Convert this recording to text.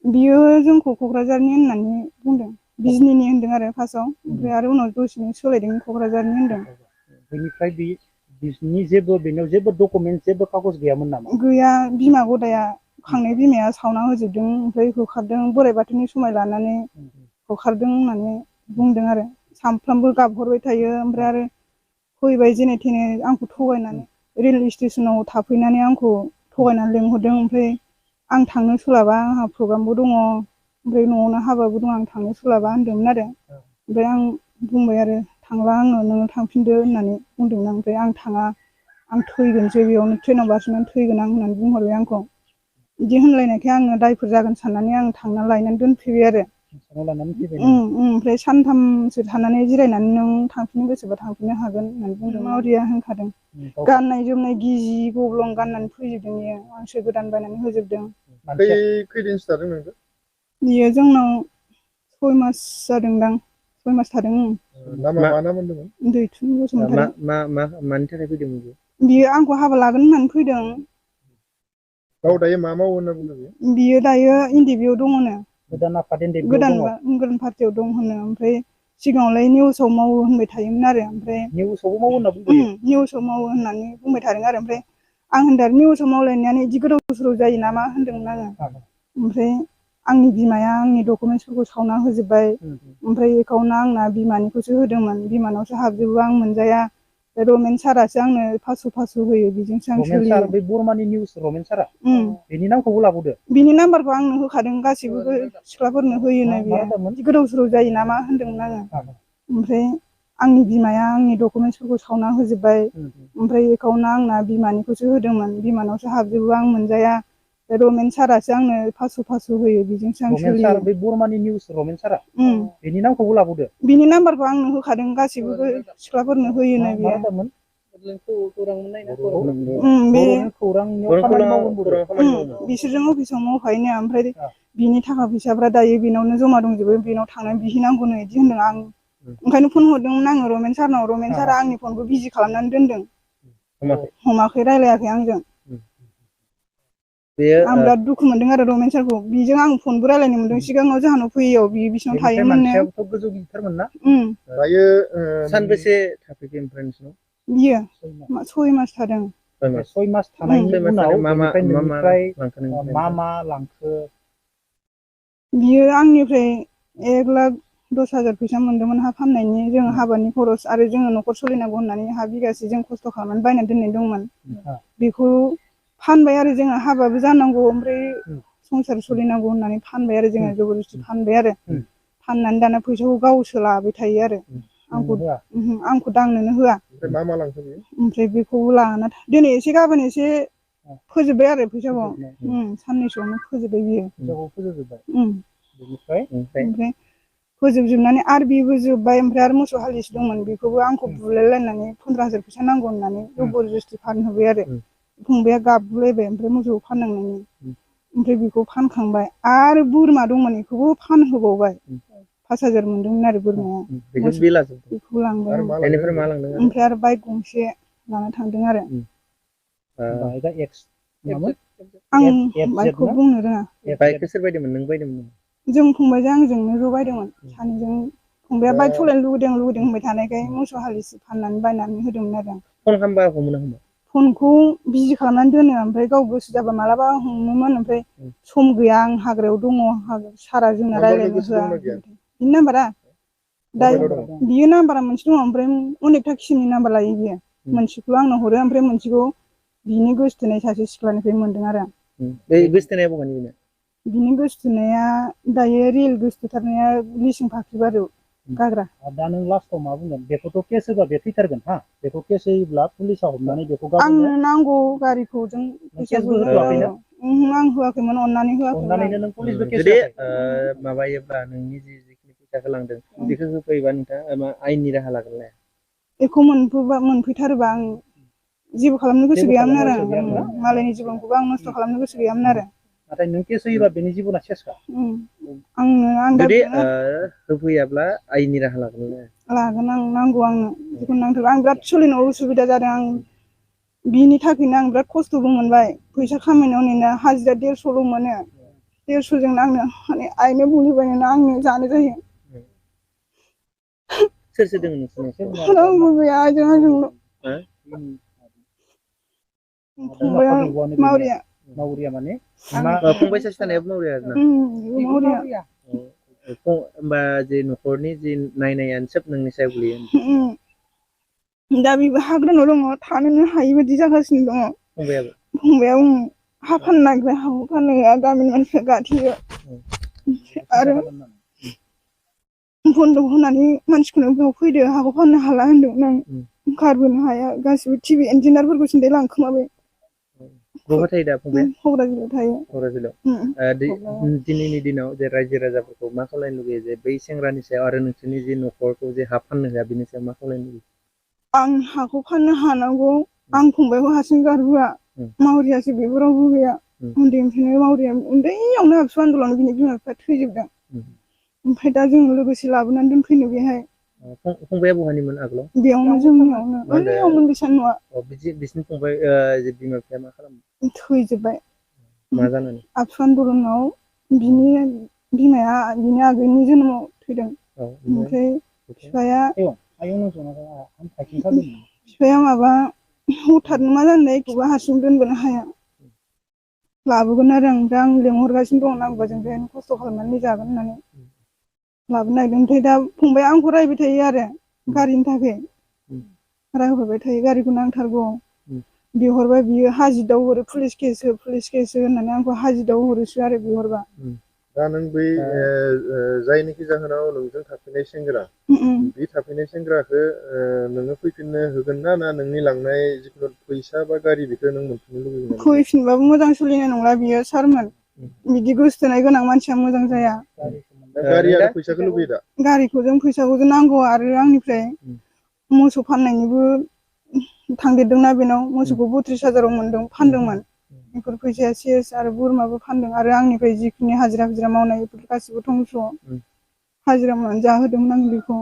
बियो जोंखौ क'क्राझारनि होननानै बुंदों बिजनिनि होनदों आरो फार्स्टआव ओमफ्राय आरो उनाव दसेनो सोलायदों क'क्राझारनि होनदों। बेनिफ्राय बिसोरनि बेनाव जेबो डकुमेन्ट जेबो कागज गैयामोन नामा? गैया बिमा गदाया खांनाय बिमाया सावना होजोबदों ओमफ्राय होखारदों बोराइ बाथौनि समाय लानानै होखारदों होननानै बुंदों आरो सानफ्रामबो गाबहरबाय थायो ओमफ्राय आरो फैबाय जेने थेने आंखौ थगायनानै रेलवे स्टेसनाव थाफैनानै आंखौ थगायनानै लिंहरदों ओमफ्राय आं थांनो सोलाबा आंहा प्रग्रामबो दङ ओमफ्राय न'आवनो हाबाबो दं आं थांनो सोलाबा होनदोंमोन आरो ओमफ्राय आं बुंबाय आरो थांला आङो नोङो थांफिनदो होननानै बुंदोंमोन आं ओमफ्राय आं थाङा आं थैगोनसो बेयावनो ट्रेनाव बारसोमनानै थैगोन आं होननानै बुंहरबाय आंखौ बिदि होनलायनायखाय आङो दायफोर जागोन साननानै आं थांना लायनानै दोनफैबाय आरो ओमफ्राय सानथामसो थानानै जिरायनानै नों थांफिननो गोसोबा थांफिननो हागोन होननानै बुंदों मावरिया होनखादों गाननाय जोमनाय गिजि गब्लं गाननानै फैजोबदों इयो आंसो गोदान बायनानै होजोबदों। खैदिनसो थादों नोंजों? बियो जोंनाव 6 मास जादोंदां 6 मास थादों। नामा मा नाम होनदोंमोन? दैथुन बसुमतारी। मानि थाखाय फैदोंमोन बियो आंखौ हाबा लागोन होननानै फैदों। गाव दायो मा मावो होनना बुंदों बियो दायो एनडिएफबि आव दङनो गोदान पार्टियाव दं होनो ओमफ्राय सिगाङावलाय निउसाव मावो होनबाय थायोमोन आरो ओमफ्राय निउसावबो मावो होनना बुंदों निउसाव मावो होननानै बुंबाय थादों आरो ओमफ्राय आं होनदों निउसाव मावलायनायानो बिदि गोदाव सोराव जायो नामा होनदोंमोन आङो ओमफ्राय आंनि बिमाया आंनि डकुमेन्टसफोरखौ सावना होजोब्बाय ओमफ्राय एकाउन्टआ आंना बिमानिखौसो होदोंमोन बिमानावसो हाबजोबो आं मोनजाया रमेन सारासो आंनो 500 होयो बेजोंसो आं रमेन सार सोलियो। बै बरमानि निउस रमेन सारा बेनि नामखौबो लाबोदो बिनि नाम्बारखौ आंनो होखादों गासिबो सिख्लाफोरनो होयोनो मा बियो होनदोंमोन बिदि गोदाव सोराव जायो नामा होनदोंमोन आङो ओमफ्राय आंनि बिमाया आंनि डकुमेन्टसफोरखौ सावना होजोब्बाय ओमफ्राय एकाउन्टआ आंना बिमानिखौसो होदोंमोन बिमानावसो हाबजोबो आं मोनजाया रमेन सारासो आंनो 500 होयो बेजोंसो आं रमेन सोलियो। सार बै बरमानि निउस रमेन सारा बेनि नामखौबो लाबोदो बिनि नाम्बारखौ आंनो होखादों गासिबो सिख्लाफोरनो होयोनो मा बियो होनदोंमोन बे बर'नि खौरांनियाव खामानि मावगोन बिसोरजों अफिसाव मावफायोनो ओमफ्राय बिनि थाखा फैसाफ्रा दायो बेनावनो जमा दंजोबो बेनाव थांनानै बिहैनांगौनो बिदि होनदों आं ओंखायनो फन हरदोंमोन आङो रमेन सारनाव रमेन सारा आंनि फनखौ बिजि खालामनानै दोनदों हमाखै रायलायाखै आंजों आं बिराद दुखु मोनदों आरो रमेन सारखौ बिजों आं फनबो रायलायनो मोनदों सिगाङाव जोंहानाव फैयैयाव बियो बिसिनाव बेनिफ्राय थायोमोननो मानसियाबोथ' गोजौ गिदिरथारमोन ना दायो सानबेसे थाफैखो ओमफ्राय नोंसिनाव? बियो 6 मास थादों। 6 मास थानायनि उनाव बेनिफ्राय नोंनिफ्राय मा मा लांखो? बियो आंनिफ्राय 1,10,000 फैसा मोनदोंमोन हा फाननायनि जों हाबानि खरस आरो जोङो न'खर सोलिनांगौ होननानै हा बिगासे जों खस्थ' खालामनानै बायनानै दोननाय दंमोन बेखौ फानबाय आरो जोङो हाबाबो जानांगौ ओमफ्राय संसार सोलिनांगौ होननानै फानबाय आरो जोङो जबरदस्ति फानबाय आरो फाननानै दाना फैसाखौ गावसो लाबाय थायो आरो आंखौ दांनोनो होआ मा मा लांखो बियो? ओमफ्राय बेखौबो लाना दिनै एसे गाबोन एसे फोजोबबाय आरो फैसाखौ साननैसोआवनो फोजोबबाय बियो ओमफ्राय फोजोबजोबनानै आरो बेबो जोब्बाय ओमफ्राय आरो मोसौ हालिसे दंमोन बेखौबो आंखौ बुलायलायनानै 15,000 फैसा नांगौ होननानै जबरदस्ति फानहोबाय आरो फंबाया गाबगुलायबाय ओमफ्राय मोसौखौ फाननांनायनि ओमफ्राय बेखौ फानखांबाय आरो बोरमा दंमोन बेखौबो फानहोबावबाय 5,000 मोनदोंमोन आरो बोरमाया बेखौ लांबाय ओमफ्राय आरो बाइक गंसे लाना थांदों आरो आं बाइकखौ बुंनो रोङा बाइकखौ सोर बायदोंमोन नों बायदोंमोन? जों फंबायजों आंजोंनो ज' बायदोंमोन सानैजों फंबाया बाइक सालायनो लुगैदों होनबाय थानायखाय मोसौ हालिसे फाननानै बायनानै होदोंमोन आरो फन खालामबा हमोना हमा? फनखौ बिजि खालामनानै दोनो ओमफ्राय गाव गोसो जाबा मालाबा हमोमोन ओमफ्राय सम गैया आं हाग्रायाव दङ सारा जोंना रायज्लायनो होआ बिनि नाम्बारा बियो नाम्बारा मोनसे दङ ओमफ्राय अनेकथा खिसिमनि नाम्बार लायो बियो मोनसेखौ आंनो हरो ओमफ्राय मोनसेखौ बिनि गोसोथोनाय सासे सिख्लानिफ्राय मोनदों आरो बे गोसोथोनाया बहानि बेना? बिनि गोसोथोनाया दायो रियेल गोसोथोथारनाया लिसिं फाख्रिबारियाव गाग्रा दा नों लास्टाव मा बुंगोन बेखौथ' केस होबा बे थैथारगोन हा बेखौ केस होयोब्ला पुलिसा हमनानै बेखौ आंनो नांगौ गारिखौ जों केसबो होथ'वाखैना आं होआखैमोन अननानै होआखैमोन अननानैनो नों पुलिसबो केस जुदि होआखै माबायोब्ला नोंनि जिखिनि फैसाखौ लांदों बेखौ होफैयोबा नोंथाङा आयेननि राहा लागोन लाया? बेखौ मोनफैथारोबा आं जेबो खालामनो गोसो गैयामोन आरो मालायनि जिबनखौबो आं नस्थ' खालामनो गोसो गैयामोन आरो नाथाय नों केस होयोबा बेनि जिबना सेसखा आं दा जुदि होफैयाब्ला आयेननि राहा लागोन लाया? लागोन आं नांगौ आंनो जिखुनु नांथारगौ आं बिराद सोलिनो उसुबिदा जादों आं बिनि थाखायनो आं बिराद खस्थ'बो मोनबाय फैसा खामायनायाव नेनो हाजिरा 150ल' मोनो 150जोंनो आंनो माने आइनो मुलि बायनानै आंनो जानो जायो सोर सोर दङ नोंसोर रावबो गैया आइजों आंजोंल' फंबाया मावरिया मावरिया माने फंबाय सासे थानायाबो मावरिया आरोना मावरिया होमबा जे न'खरनि जे नायनायानो सोब नोंनि सायाव गोलैयो दा बेबो हाग्रानाव दङ थानोनो हायि बायदि जागासिनो दङ फंबायाबो फंबाया हा फाननो नागिरबाय हाखौ फाननो हाया गामिनि मानसिया गाथेयो आरो बन्दक होनानै मानसिखौनो बेयाव फैदो हाखौ फाननो हाला होनदों आं गारबोनो हाया गासिबो टिभि इन्जिनियारफोरखौ सिन्थाय लांखोमाबाय बहा थायो दा फंबाया क'क्राझाराव थायो क'क्राझाराव दिनैनि दिनाव जे रायजो राजाफोरखौ मा खालामनो लुगैयो जे बै सेंग्रानि सायाव आरो नोंसोरनि जे न'खरखौ जे हा फाननो हाया बिनि सायाव मा खालामनो लुगैयो आं हाखौ फाननो हानांगौ आं फंबायखौ हारसिं गारबोआ मावरियासो बेबो रावबो गैया उन्दैनिफ्रायनो मावरिया उन्दैयावनो आबसु आन्दोलन बिनि बिमा बिफाया थैजोबदों ओमफ्राय दा जों लोगोसे लाबोनानै दोनफैनो बेहाय फंबाया बहानिमोन आगोलाव बेयावनो जोंनियावनो ओरैयावमोन बेसेबां नङा बिसिनि फंबाय जे बिमा बिफाया मा खालामो थैजोब्बाय मा जानानै आबसु आन्दलनाव बिनि बिमाया बिनि आगैनि जोनोमाव थैदों ओमफ्राय बिफाया माबा हथारनो मा जानो एखौबो हारसिं दोनबोनो हाया लाबोगोन आरो आं लेंहरगासिनो दं नांगौबा जों बेहायनो खस्थ' खालामनानै जागोन होननानै लाबोनो नागिरदों ओमफ्राय दा फंबाया आंखौ रायबाय थायो आरो गारिनि थाखाय रायहरबाय थायो गारिखौ नांथारगौ बिहरबा बियो हाजिदाव हरो पुलिस केस होननानै आंखौ हाजिदाव हरोसो आरो बिहरबा दा नों बै जायनिखि जाहोनाव नोंजों थाफैनाय सेंग्रा बे थाफैनाय सेंग्राखौ नोङो फैफिननो होगोन ना नोंनि लांनाय जिखुनु फैसा बा गारि बेखौ नों मोनफिननो लुबैगोन फैफिनबाबो मोजां सोलिनाय नंला बियो सारमोन बिदि गोसोथोनाय गोनां मानसिया मोजां जाया गारि आरो फैसाखौ लुबैयो दा गारिखौ जों फैसाखौ जों नांगौ आरो आंनिफ्राय मोसौ फाननायनिबो थांदेरदोंना बेनाव मोसौखौ 32,000 मोनदों फानदोंमोन बेफोर फैसाया सेस आरो बोरमाबो फानदों आरो आंनिफ्राय जिखिनि हाजिरा मावनाय बेफोर गासिबो धंस' हाजिरा मावनानै जाहोदोंमोन आं बेखौ